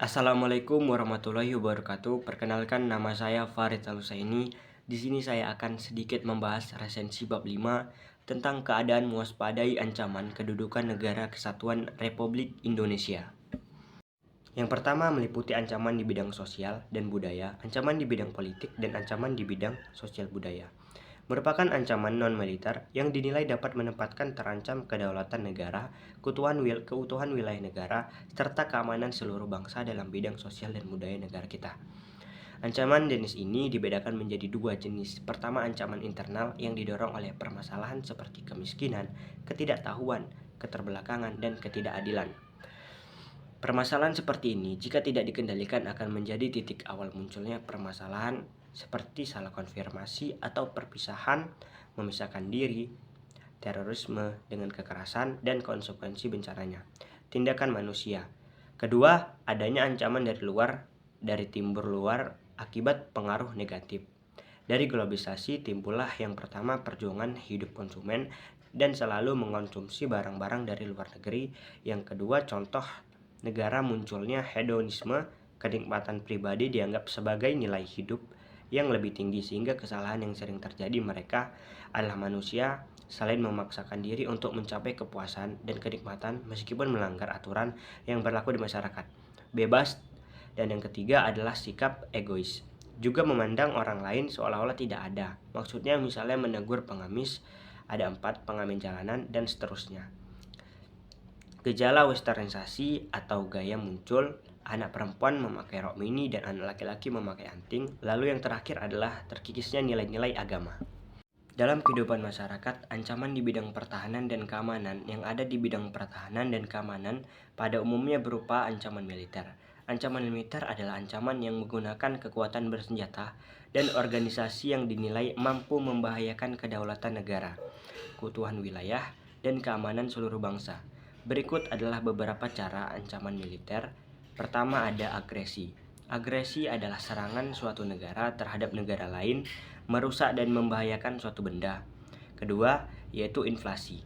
Assalamualaikum warahmatullahi wabarakatuh. Perkenalkan, nama saya Farid Al-Husaini. Di sini saya akan sedikit membahas resensi bab 5 tentang keadaan mewaspadai ancaman kedudukan Negara Kesatuan Republik Indonesia. Yang pertama meliputi ancaman di bidang sosial dan budaya, ancaman di bidang politik, dan ancaman di bidang sosial budaya. Merupakan ancaman non-militer yang dinilai dapat menempatkan terancam kedaulatan negara, keutuhan wilayah negara, serta keamanan seluruh bangsa dalam bidang sosial dan budaya negara kita. Ancaman jenis ini dibedakan menjadi dua jenis. Pertama, ancaman internal yang didorong oleh permasalahan seperti kemiskinan, ketidaktahuan, keterbelakangan, dan ketidakadilan. Permasalahan seperti ini, jika tidak dikendalikan, akan menjadi titik awal munculnya permasalahan seperti salah konfirmasi atau perpisahan, memisahkan diri, terorisme dengan kekerasan, dan konsekuensi bencananya. Tindakan manusia. Kedua, adanya ancaman dari timur luar akibat pengaruh negatif. Dari globalisasi timbullah yang pertama perjuangan hidup konsumen dan selalu mengonsumsi barang-barang dari luar negeri. Yang kedua, contoh negara munculnya hedonisme, kenikmatan pribadi dianggap sebagai nilai hidup yang lebih tinggi, sehingga kesalahan yang sering terjadi mereka adalah manusia selain memaksakan diri untuk mencapai kepuasan dan kenikmatan meskipun melanggar aturan yang berlaku di masyarakat. Bebas. Dan yang ketiga adalah sikap egois, juga memandang orang lain seolah-olah tidak ada. Maksudnya misalnya menegur pengemis, ada 4 pengamen jalanan, dan seterusnya. Gejala westernisasi atau gaya muncul, anak perempuan memakai rok mini dan anak laki-laki memakai anting. Lalu yang terakhir adalah terkikisnya nilai-nilai agama. Dalam kehidupan masyarakat, ancaman di bidang pertahanan dan keamanan yang ada di bidang pertahanan dan keamanan pada umumnya berupa ancaman militer. Ancaman militer adalah ancaman yang menggunakan kekuatan bersenjata dan organisasi yang dinilai mampu membahayakan kedaulatan negara, keutuhan wilayah, dan keamanan seluruh bangsa. Berikut adalah beberapa cara ancaman militer. Pertama, ada agresi. Agresi adalah serangan suatu negara terhadap negara lain, merusak dan membahayakan suatu benda. Kedua, yaitu inflasi.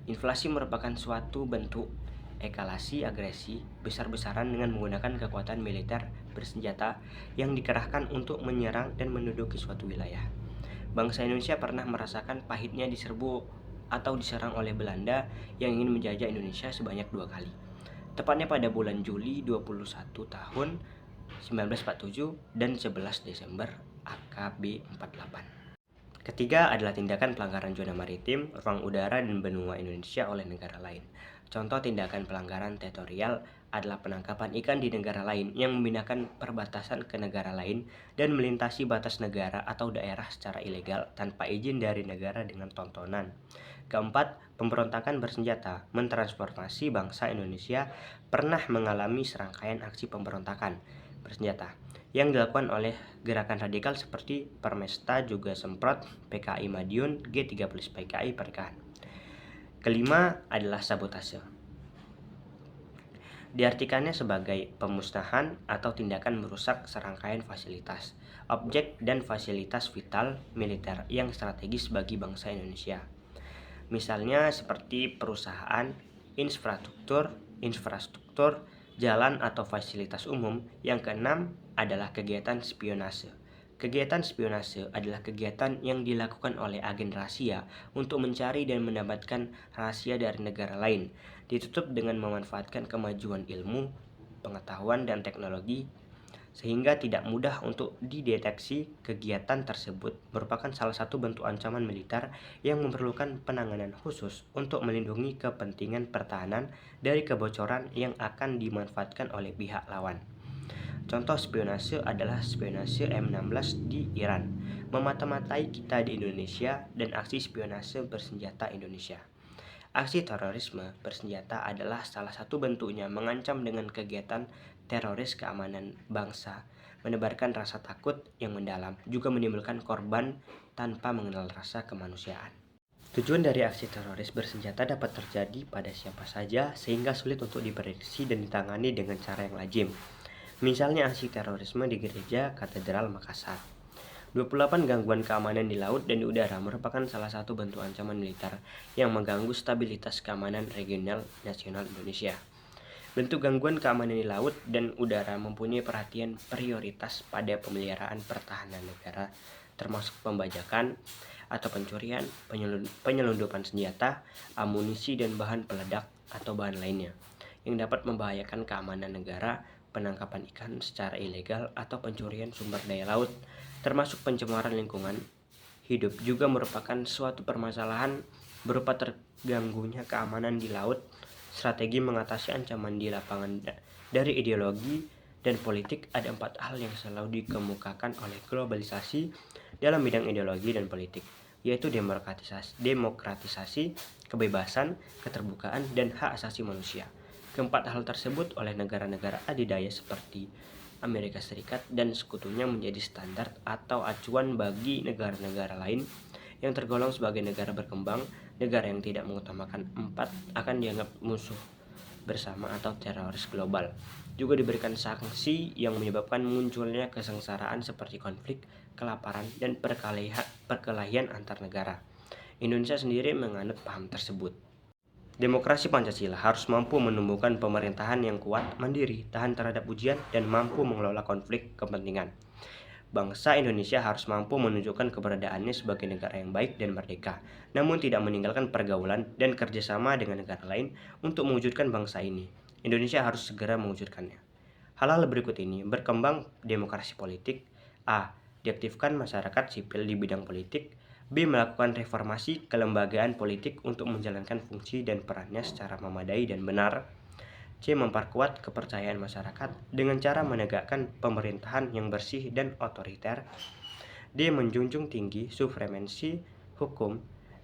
Inflasi merupakan suatu bentuk eskalasi agresi besar-besaran dengan menggunakan kekuatan militer bersenjata yang dikerahkan untuk menyerang dan menduduki suatu wilayah. Bangsa Indonesia pernah merasakan pahitnya diserbu atau diserang oleh Belanda yang ingin menjajah Indonesia sebanyak 2 kali. Tepatnya pada bulan Juli 21 tahun 1947 dan 11 Desember AKB 48. Ketiga adalah tindakan pelanggaran zona maritim, ruang udara, dan benua Indonesia oleh negara lain. Contoh tindakan pelanggaran teritorial adalah penangkapan ikan di negara lain yang memindahkan perbatasan ke negara lain dan melintasi batas negara atau daerah secara ilegal tanpa izin dari negara dengan tontonan. Keempat, pemberontakan bersenjata. Mentransformasi bangsa Indonesia pernah mengalami serangkaian aksi pemberontakan bersenjata yang dilakukan oleh gerakan radikal seperti Permesta, juga Semprot, PKI Madiun, G30 PKI Pernikahan. Kelima adalah sabotase. Diartikannya sebagai pemusnahan atau tindakan merusak serangkaian fasilitas, objek, dan fasilitas vital militer yang strategis bagi bangsa Indonesia. Misalnya seperti perusahaan, infrastruktur, jalan atau fasilitas umum. Yang keenam adalah kegiatan spionase. Kegiatan spionase adalah kegiatan yang dilakukan oleh agen rahasia untuk mencari dan mendapatkan rahasia dari negara lain, ditutup dengan memanfaatkan kemajuan ilmu, pengetahuan, dan teknologi sehingga tidak mudah untuk dideteksi. Kegiatan tersebut merupakan salah satu bentuk ancaman militer yang memerlukan penanganan khusus untuk melindungi kepentingan pertahanan dari kebocoran yang akan dimanfaatkan oleh pihak lawan. Contoh spionase adalah spionase M16 di Iran, memata-matai kita di Indonesia, dan aksi spionase bersenjata Indonesia. Aksi terorisme bersenjata adalah salah satu bentuknya mengancam dengan kegiatan teroris keamanan bangsa, menebarkan rasa takut yang mendalam, juga menimbulkan korban tanpa mengenal rasa kemanusiaan. Tujuan dari aksi teroris bersenjata dapat terjadi pada siapa saja sehingga sulit untuk diprediksi dan ditangani dengan cara yang lazim. Misalnya aksi terorisme di Gereja Katedral Makassar. 28 gangguan keamanan di laut dan di udara merupakan salah satu bentuk ancaman militer yang mengganggu stabilitas keamanan regional nasional Indonesia. Bentuk gangguan keamanan di laut dan udara mempunyai perhatian prioritas pada pemeliharaan pertahanan negara, termasuk pembajakan atau pencurian, penyelundupan senjata, amunisi dan bahan peledak atau bahan lainnya yang dapat membahayakan keamanan negara, penangkapan ikan secara ilegal atau pencurian sumber daya laut, termasuk pencemaran lingkungan hidup juga merupakan suatu permasalahan berupa terganggunya keamanan di laut. Strategi mengatasi ancaman di lapangan dari ideologi dan politik. Ada 4 hal yang selalu dikemukakan oleh globalisasi dalam bidang ideologi dan politik, yaitu demokratisasi, kebebasan, keterbukaan, dan hak asasi manusia. Keempat hal tersebut oleh negara-negara adidaya seperti Amerika Serikat dan sekutunya menjadi standar atau acuan bagi negara-negara lain yang tergolong sebagai negara berkembang. Negara yang tidak mengutamakan 4 akan dianggap musuh bersama atau teroris global. Juga diberikan sanksi yang menyebabkan munculnya kesengsaraan seperti konflik, kelaparan, dan perkelahian antar negara. Indonesia sendiri menganut paham tersebut. Demokrasi Pancasila harus mampu menumbuhkan pemerintahan yang kuat, mandiri, tahan terhadap ujian, dan mampu mengelola konflik kepentingan. Bangsa Indonesia harus mampu menunjukkan keberadaannya sebagai negara yang baik dan merdeka, namun tidak meninggalkan pergaulan dan kerjasama dengan negara lain untuk mewujudkan bangsa ini. Indonesia harus segera mewujudkannya. Hal-hal berikut ini berkembang demokrasi politik. A. Diaktifkan masyarakat sipil di bidang politik. B. Melakukan reformasi kelembagaan politik untuk menjalankan fungsi dan perannya secara memadai dan benar. C. Memperkuat kepercayaan masyarakat dengan cara menegakkan pemerintahan yang bersih dan otoriter. D. Menjunjung tinggi supremasi hukum.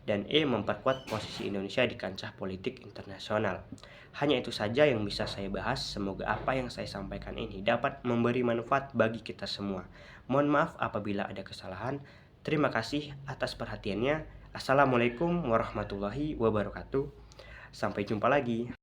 Dan E. Memperkuat posisi Indonesia di kancah politik internasional. Hanya itu saja yang bisa saya bahas. Semoga apa yang saya sampaikan ini dapat memberi manfaat bagi kita semua. Mohon maaf apabila ada kesalahan. Terima kasih atas perhatiannya. Assalamualaikum warahmatullahi wabarakatuh. Sampai jumpa lagi.